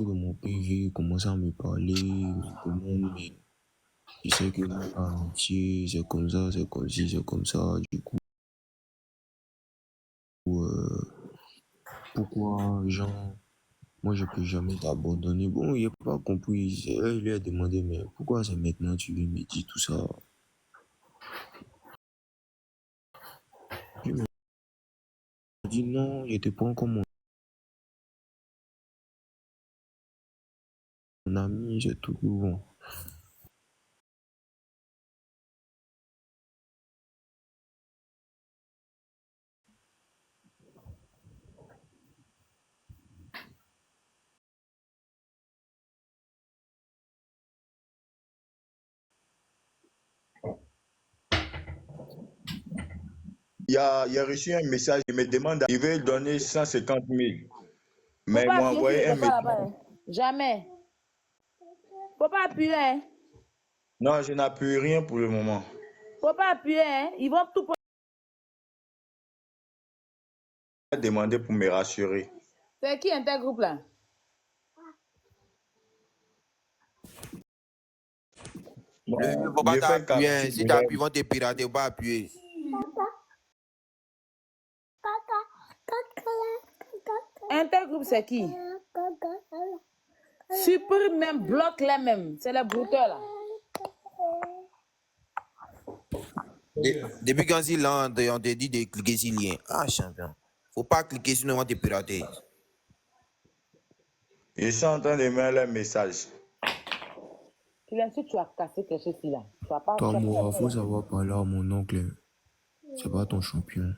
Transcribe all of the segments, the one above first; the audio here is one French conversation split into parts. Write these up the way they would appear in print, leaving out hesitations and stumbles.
rentrer dans mon PV, commencer à me parler, me demande, mais je sais que là, l'amitié, c'est comme ça, c'est comme ci, c'est comme ça. Du coup, pourquoi, genre, moi, je peux jamais t'abandonner. Bon, il n'a pas compris. Il lui a demandé, mais pourquoi c'est maintenant tu lui me dis tout ça? Il m'a dit non, je te prends comme mon ami, c'est tout bon. Il a reçu un message, il me demande, il veut donner 150 000. Faut Mais il pas m'a appuyer envoyé sur un le pas message. là-bas. Hein. Jamais. Faut pas appuyer. Hein. Non, je n'appuie rien pour le moment. Faut pas appuyer. Hein. Ils vont tout. Il a demandé pour me rassurer. C'est qui intergroupe là? Bon, Faut pas je fais t'appuyer. capture. Si t'appuies, ils vont te pirater. Faut pas appuyer. Intergroupe, c'est qui? Supprime même, bloque les mêmes. C'est les brouteurs là. Depuis quand ils l'ont, on te dit de cliquer sur le lien. Ah, champion. Faut pas cliquer sinon ils vont te pirater. Ils sont en train de mettre un message. Si tu as cassé quelque chose là. Tu vas pas. Toi, moi, faut savoir parler à mon oncle. C'est pas ton champion.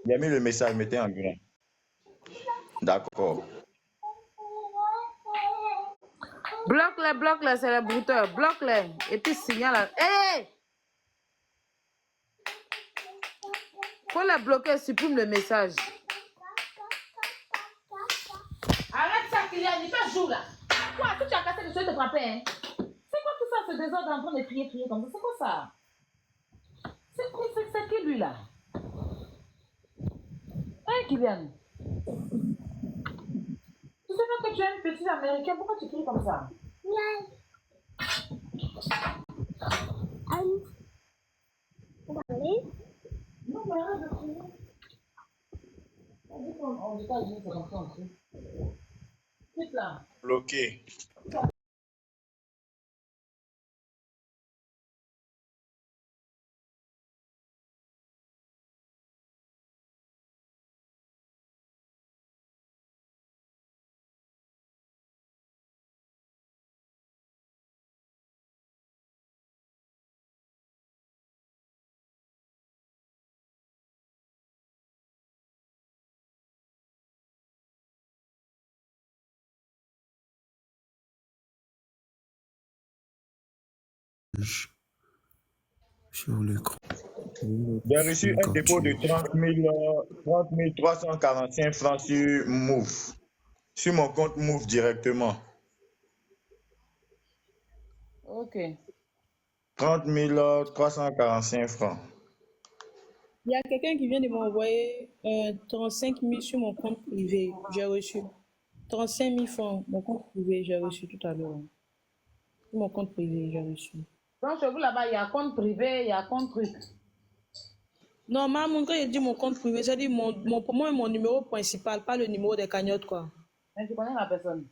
Il a mis le message, mettez en grand. D'accord. Bloque-les, c'est les brouteurs. Bloque-les. Et puis signale. Hé! Faut les bloquer, supprime le message. Arrête ça, Kylian, il fait jour là. Quoi, tu as cassé le cheveu de frapper, hein? C'est quoi tout ça, ce désordre en train de crier comme ça? C'est quoi ça? C'est qui lui là? Hein, Kylian? Tu sais pas que tu es une petite américaine, pourquoi tu cries comme ça? Non, mais arrête de crier. On dit qu'en États-Unis, c'est comme ça, on crie. Quitte là. Bloqué. Sur l'écran. J'ai reçu un dépôt de 30 345 francs sur Move. Sur mon compte Move directement. Ok. 30 345 francs. Il y a quelqu'un qui vient de m'envoyer 35 000 sur mon compte privé. J'ai reçu 35 000 francs. Mon compte privé, j'ai reçu tout à l'heure. Sur mon compte privé, j'ai reçu. Donc, chez vous là-bas, il y a compte privé, il y a compte truc. Non, maman, quand il dit mon compte privé, ça dit pour moi, mon numéro principal, pas le numéro des cagnottes, quoi. Mais tu connais la personne.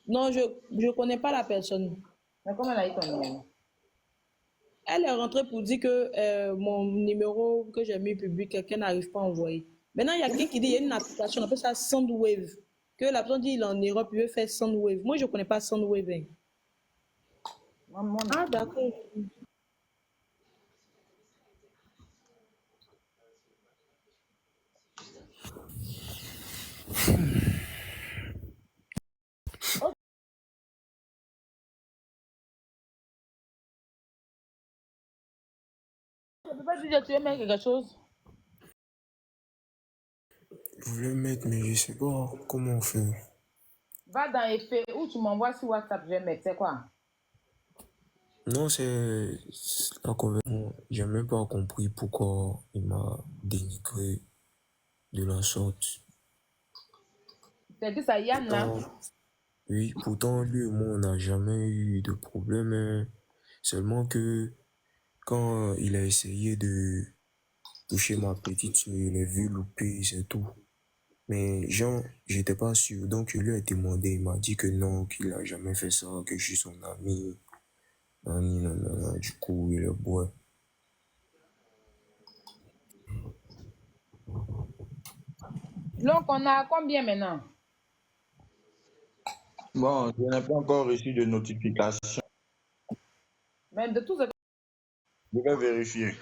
Non, je ne connais pas la personne. Mais comment elle a eu ton numéro? Elle est rentrée pour dire que mon numéro que j'ai mis public, quelqu'un n'arrive pas à envoyer. Maintenant, il y a quelqu'un qui dit qu'il y a une application, on appelle ça Soundwave. Que la personne dit qu'il est en Europe, il veut faire Soundwave. Moi, je ne connais pas Soundwave. Hein. Ah, d'accord. Je peux pas dire que tu veux mettre quelque chose. Je voulais mettre, mais je sais pas comment on fait. Va dans effet ou tu m'envoies sur WhatsApp, je vais mettre. C'est quoi? Non, c'est la conversation. J'ai même pas compris pourquoi il m'a dénigré. de la sorte. Tu as dit ça, Yann, là? Oui, pourtant, lui et moi, on n'a jamais eu de problème, hein. Seulement que quand il a essayé de toucher ma petite soeur, il a vu louper, c'est tout. Mais Jean, j'étais pas sûr, donc je lui ai demandé, il m'a dit que non, qu'il a jamais fait ça, que je suis son ami. Nani, nanana. Du coup, il est boit. Donc, on a combien maintenant? Bon, je n'ai pas encore reçu de notification. Mais de tout ce Je vais vérifier.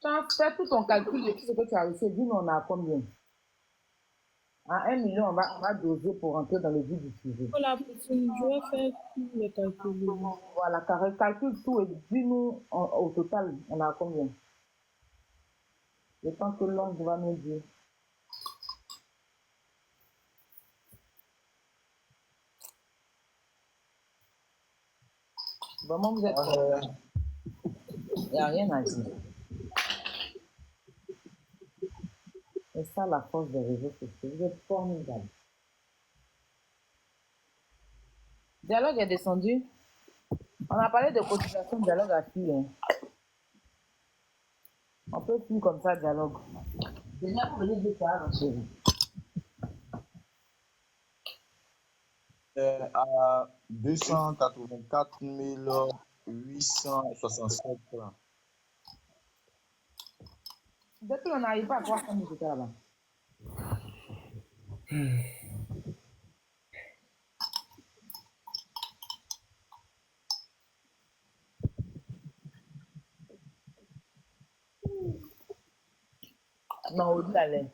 tu as fait tout ton calcul de tout ce que tu as reçu. Dis-nous, on a combien? À 1 million, on va doser pour rentrer dans le vif du sujet. Voilà, je vais faire tous les calculs. Voilà, calcule tout et dis-nous au total, on a combien? Je pense que l'oncle va nous dire. Vraiment, vous êtes. Il n'y a rien à dire. C'est ça la force des réseaux sociaux. Vous êtes formidables. Dialogue est descendu. On a parlé de cotisation, dialogue à fille. Hein. On peut plus comme ça, dialogue. Déjà, vous venez de ça, chérie. À 284 867 francs. Depuis on n'arrive pas à 300 000, c'était là-bas. Non, au-delà, il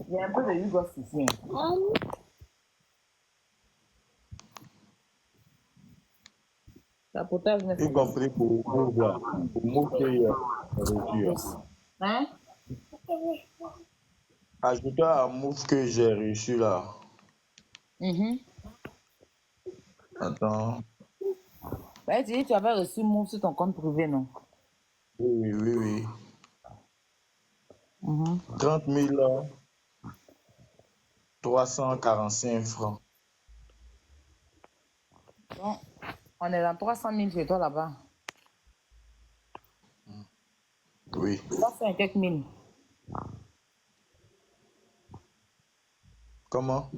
y a un peu de Hugo ici. Hein. Tapotage, mais Y compris pour Move là. Pour Move que j'ai reçu. Hein? Ajoutez à Move que j'ai reçu là. Attends. Bah, tu dis tu avais reçu Move sur ton compte privé, non? Oui. 30 345 francs. Bon, on est dans 300 000 chez toi là-bas. Oui. 300 et quelques mille. Comment?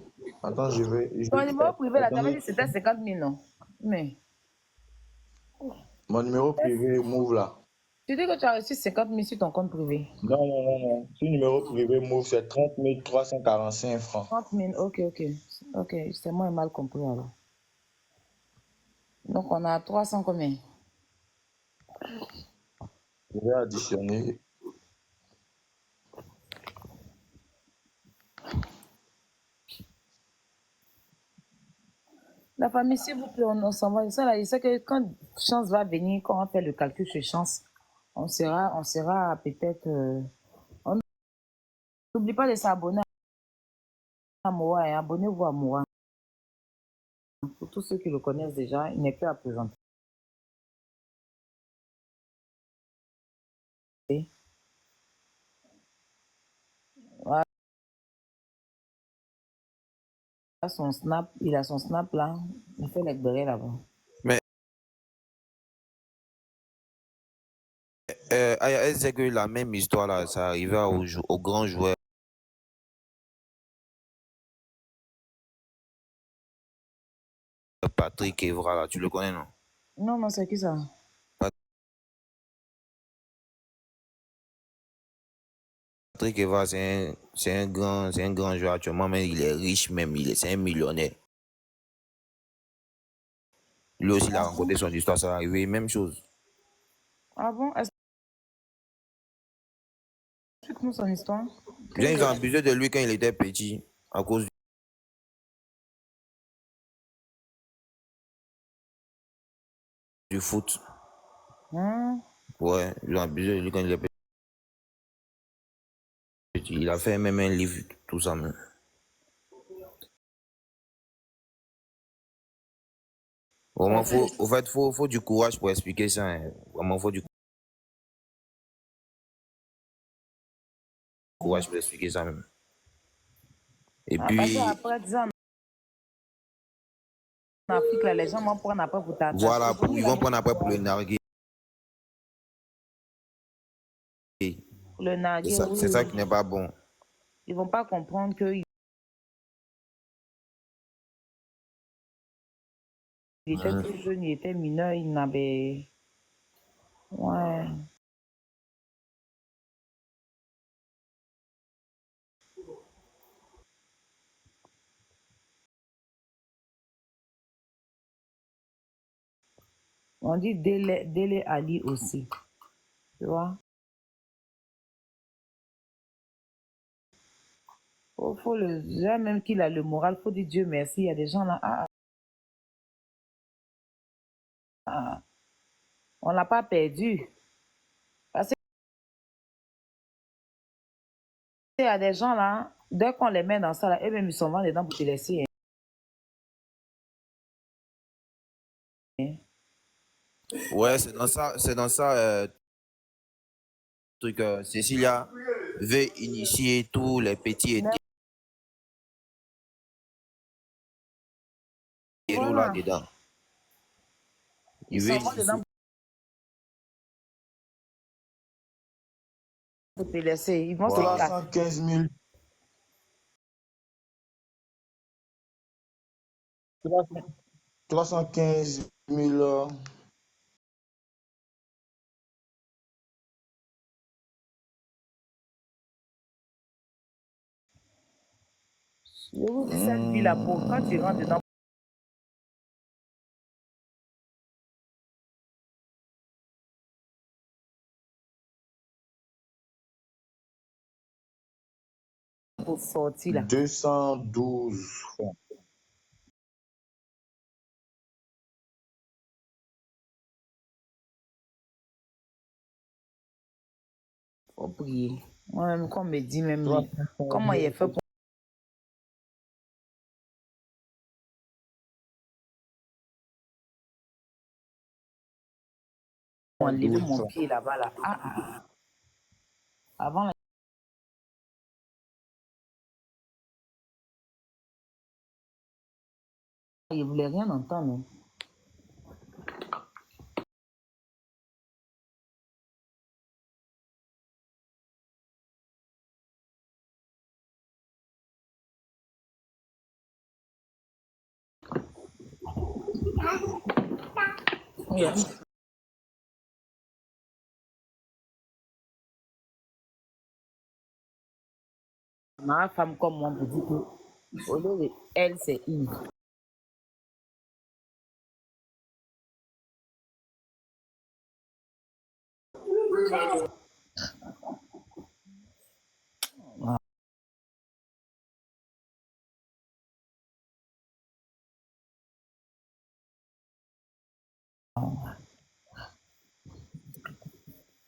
Attends, je vais. Ton numéro privé, là, tu avais dit que c'était 50 000, non? Mais. Mon numéro privé Move là. Tu dis que tu as reçu 50 000 sur ton compte privé. Non. Sur le numéro privé Move, c'est 30 345 francs. 30 000, ok. Ok, c'est moi mal compris alors. Donc on a 300 combien? Je vais additionner. La famille, s'il vous plaît, on s'en va. Ça, là, il sait que quand Chance va venir, quand on fait le calcul chez Chance, on sera peut-être. On n'oublie pas de s'abonner à Moa et abonnez-vous à Moa. Pour tous ceux qui le connaissent déjà, il n'est plus à présenter. Voilà son snap, il a son snap là, il fait les bérets là-bas. Mais c'est que la même histoire là, ça arrivait aux grands joueurs. Patrick Evra, là, tu le connais, non? Non, c'est qui ça? Patrick Evra, c'est un grand joueur actuellement, mais il est riche même, c'est un millionnaire. Lui aussi, il a rencontré son histoire, ça arrivé, même chose. Ah bon? Explique-nous son histoire. Bien, ils ont abusé de lui quand il était petit, à cause du foot. Ouais, ils ont abusé de lui quand il était petit. Il a fait même un livre, tout ça même. Vraiment, au fait, faut du courage pour expliquer ça. Hein. Vraiment, faut du courage pour expliquer ça même. Et Parce puis, qu'après, disons, en Afrique, là, les gens vont prendre après pour voilà, t'attaquer. ils vont prendre après pour le narguer. Pour le narguer, oui. C'est ça qui n'est pas bon. Ils vont pas comprendre qu'il était tout jeune, il était mineur, il n'avait... Ouais. On dit Dele Ali aussi. Tu vois? Faut le... Déjà, même qu'il a le moral, faut dire Dieu merci. Il y a des gens là, on l'a pas perdu. Parce qu'il y a des gens là, dès qu'on les met dans ça, là, eux-mêmes, ils s'en vont dedans pour te laisser. Hein. Ouais, c'est dans ça, truc. Cécilia veut initier tous les petits héros Voilà. là-dedans. Ils s'en vont dedans pour te laisser. Ils vont se casser. 315 000. 315 000. Je vous dis cette vie là, quand tu rentres dedans, pour sortir là. 212 francs. Faut prier. Moi-même, qu'on me dit même, 315 comment il est fait pour enlever 12 mon francs. pied là-bas là. Avant, là, il voulait rien entendre. Yes. Ma femme comme moi me dit que au lieu de elle, c'est Yves.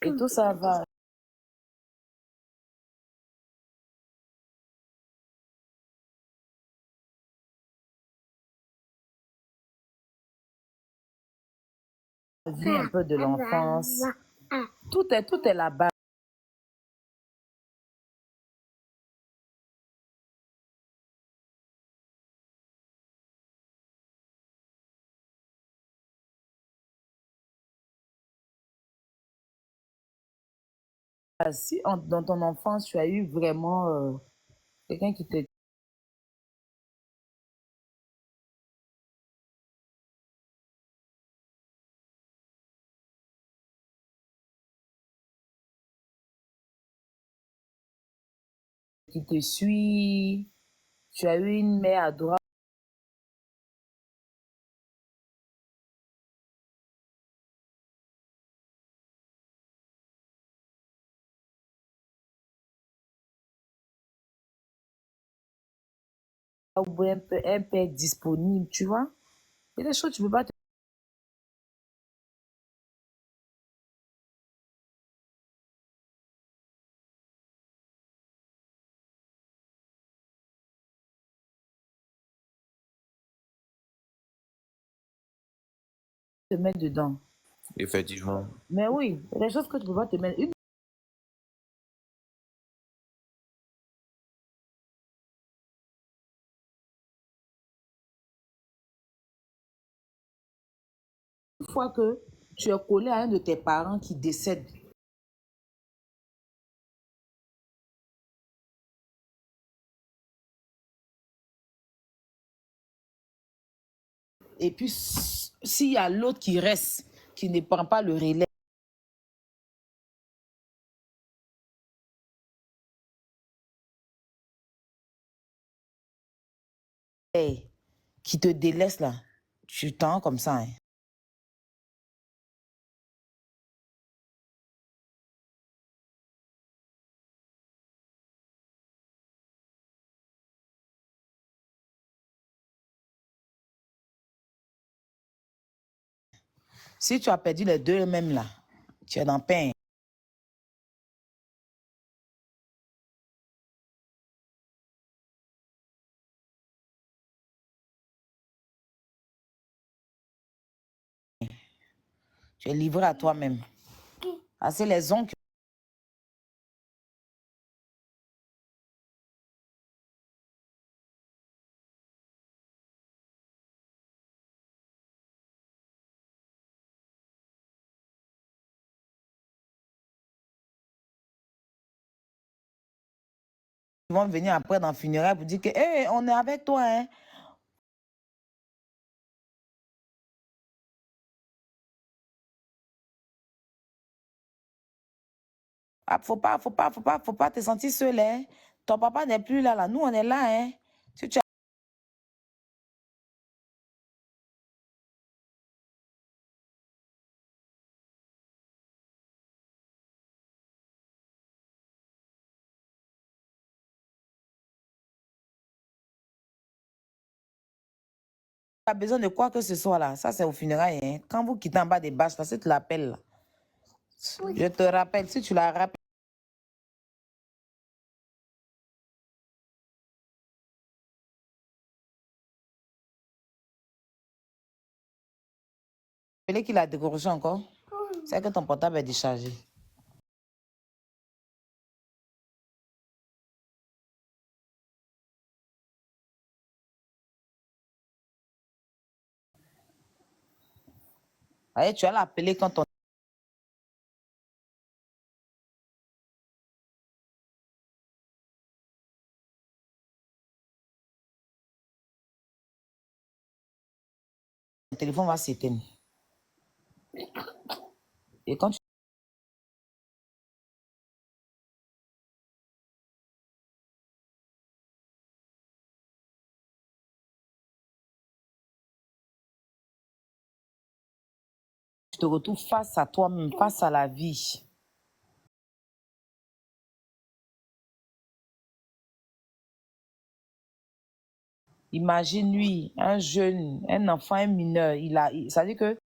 Et tout ça va. Vie un peu de l'enfance. Tout est là-bas. Si dans ton enfance, tu as eu vraiment quelqu'un qui te suit, tu as eu une mère adorable ou un père disponible, tu vois. Il y a des choses, tu peux pas te... te mettre dedans. Effectivement. Mais oui, il y a des choses que tu peux pas te mettre. Une fois que tu es collé à un de tes parents qui décède, et puis s'il y a l'autre qui reste, qui ne prend pas le relais, qui te délaisse là, tu t'en comme ça. Hein. Si tu as perdu les deux mêmes là, tu es dans peine. Tu es livré à toi-même. Ah, c'est les oncles. Ils vont venir après dans le funéraire pour dire que hey, on est avec toi. Hein. Ah, faut pas te sentir seul. Hein. Ton papa n'est plus là, là. Nous, on est là. Hein. Si tu as besoin de quoi que ce soit là, ça c'est au funérail. Hein. Quand vous quittez en bas des bâches, là, si tu l'appelles là. Je te rappelle, si tu la rappelles, qu'il a décroché encore, c'est que ton portable est déchargé. Allez, tu vas l'appeler quand ton téléphone va s'éteindre. Et quand tu te retrouves face à toi-même, face à la vie, imagine lui, un jeune, un enfant, un mineur, ça veut dire que